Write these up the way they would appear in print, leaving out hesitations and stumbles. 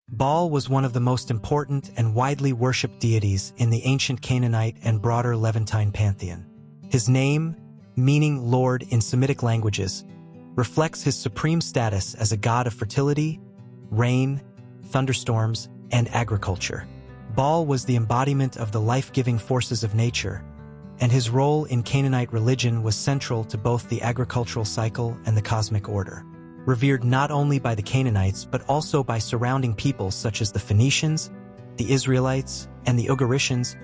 Baal was one of the most important and widely worshipped deities in the ancient Canaanite and broader Levantine pantheon. His name, meaning Lord in Semitic languages, reflects his supreme status as a god of fertility, rain, thunderstorms, and agriculture. Baal was the embodiment of the life-giving forces of nature, and his role in Canaanite religion was central to both the agricultural cycle and the cosmic order. Revered not only by the Canaanites but also by surrounding peoples such as the Phoenicians, the Israelites, and the Ugaritians,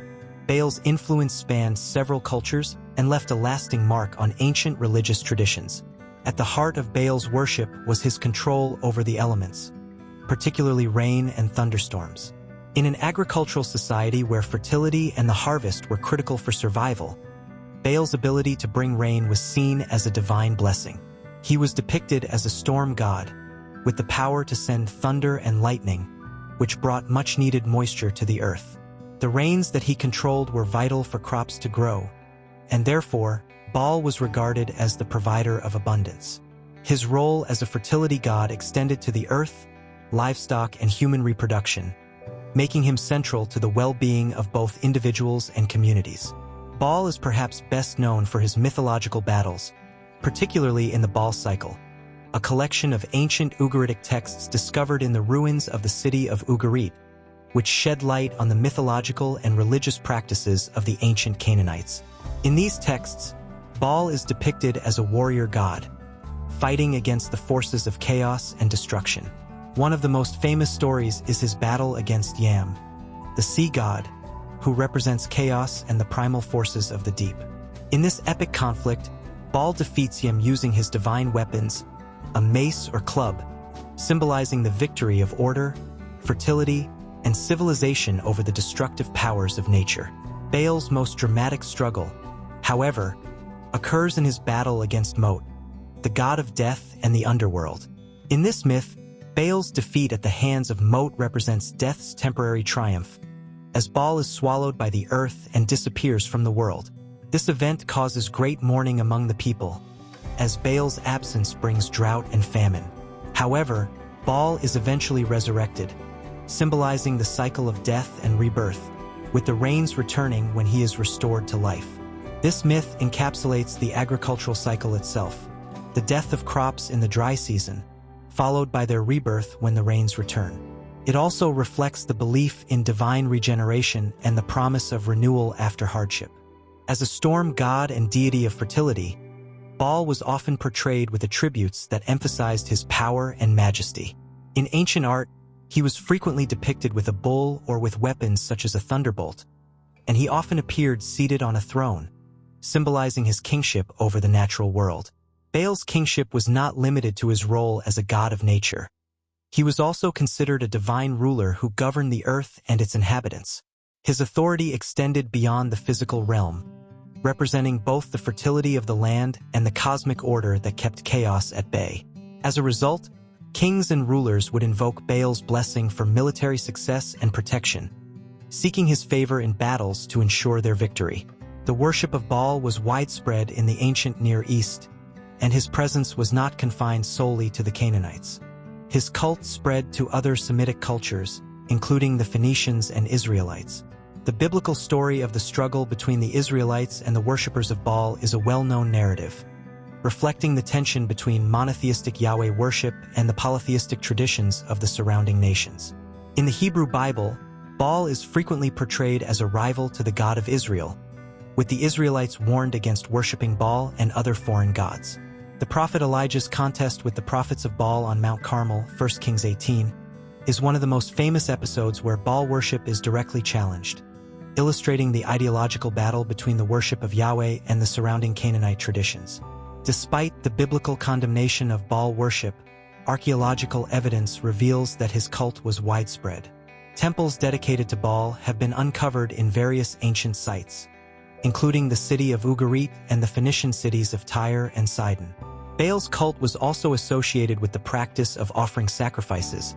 Baal's influence spanned several cultures and left a lasting mark on ancient religious traditions. At the heart of Baal's worship was his control over the elements, particularly rain and thunderstorms. In an agricultural society where fertility and the harvest were critical for survival, Baal's ability to bring rain was seen as a divine blessing. He was depicted as a storm god, with the power to send thunder and lightning, which brought much-needed moisture to the earth. The rains that he controlled were vital for crops to grow, and therefore, Baal was regarded as the provider of abundance. His role as a fertility god extended to the earth, livestock, and human reproduction, making him central to the well-being of both individuals and communities. Baal is perhaps best known for his mythological battles, particularly in the Baal cycle, a collection of ancient Ugaritic texts discovered in the ruins of the city of Ugarit, which shed light on the mythological and religious practices of the ancient Canaanites. In these texts, Baal is depicted as a warrior god, fighting against the forces of chaos and destruction. One of the most famous stories is his battle against Yam, the sea god, who represents chaos and the primal forces of the deep. In this epic conflict, Baal defeats Yam using his divine weapons, a mace or club, symbolizing the victory of order, fertility, and civilization over the destructive powers of nature. Baal's most dramatic struggle, however, occurs in his battle against Mot, the god of death and the underworld. In this myth, Baal's defeat at the hands of Mot represents death's temporary triumph, as Baal is swallowed by the earth and disappears from the world. This event causes great mourning among the people, as Baal's absence brings drought and famine. However, Baal is eventually resurrected, symbolizing the cycle of death and rebirth, with the rains returning when he is restored to life. This myth encapsulates the agricultural cycle itself, the death of crops in the dry season, followed by their rebirth when the rains return. It also reflects the belief in divine regeneration and the promise of renewal after hardship. As a storm god and deity of fertility, Baal was often portrayed with attributes that emphasized his power and majesty. In ancient art, he was frequently depicted with a bull or with weapons such as a thunderbolt, and he often appeared seated on a throne, symbolizing his kingship over the natural world. Baal's kingship was not limited to his role as a god of nature. He was also considered a divine ruler who governed the earth and its inhabitants. His authority extended beyond the physical realm, representing both the fertility of the land and the cosmic order that kept chaos at bay. As a result, kings and rulers would invoke Baal's blessing for military success and protection, seeking his favor in battles to ensure their victory. The worship of Baal was widespread in the ancient Near East, and his presence was not confined solely to the Canaanites. His cult spread to other Semitic cultures, including the Phoenicians and Israelites. The biblical story of the struggle between the Israelites and the worshippers of Baal is a well-known narrative, reflecting the tension between monotheistic Yahweh worship and the polytheistic traditions of the surrounding nations. In the Hebrew Bible, Baal is frequently portrayed as a rival to the God of Israel, with the Israelites warned against worshipping Baal and other foreign gods. The prophet Elijah's contest with the prophets of Baal on Mount Carmel, 1 Kings 18, is one of the most famous episodes where Baal worship is directly challenged, illustrating the ideological battle between the worship of Yahweh and the surrounding Canaanite traditions. Despite the biblical condemnation of Baal worship, archaeological evidence reveals that his cult was widespread. Temples dedicated to Baal have been uncovered in various ancient sites, including the city of Ugarit and the Phoenician cities of Tyre and Sidon. Baal's cult was also associated with the practice of offering sacrifices,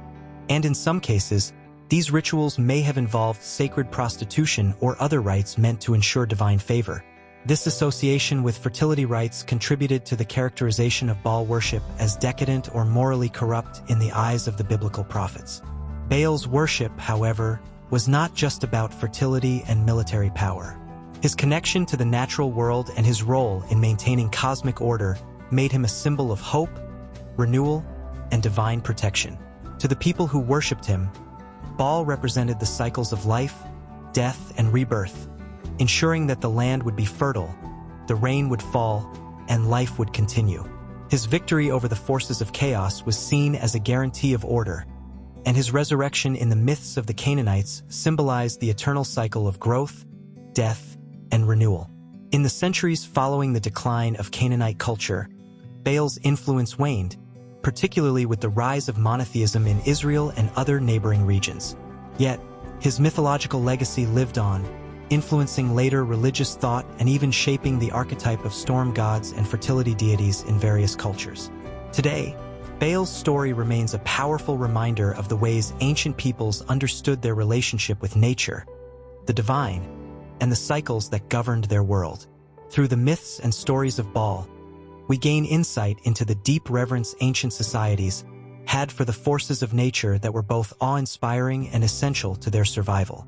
and in some cases, these rituals may have involved sacred prostitution or other rites meant to ensure divine favor. This association with fertility rites contributed to the characterization of Baal worship as decadent or morally corrupt in the eyes of the biblical prophets. Baal's worship, however, was not just about fertility and military power. His connection to the natural world and his role in maintaining cosmic order made him a symbol of hope, renewal, and divine protection. To the people who worshipped him, Baal represented the cycles of life, death, and rebirth, ensuring that the land would be fertile, the rain would fall, and life would continue. His victory over the forces of chaos was seen as a guarantee of order, and his resurrection in the myths of the Canaanites symbolized the eternal cycle of growth, death, and renewal. In the centuries following the decline of Canaanite culture, Baal's influence waned, particularly with the rise of monotheism in Israel and other neighboring regions. Yet, his mythological legacy lived on, influencing later religious thought and even shaping the archetype of storm gods and fertility deities in various cultures. Today, Baal's story remains a powerful reminder of the ways ancient peoples understood their relationship with nature, the divine, and the cycles that governed their world. Through the myths and stories of Baal, we gain insight into the deep reverence ancient societies had for the forces of nature that were both awe-inspiring and essential to their survival.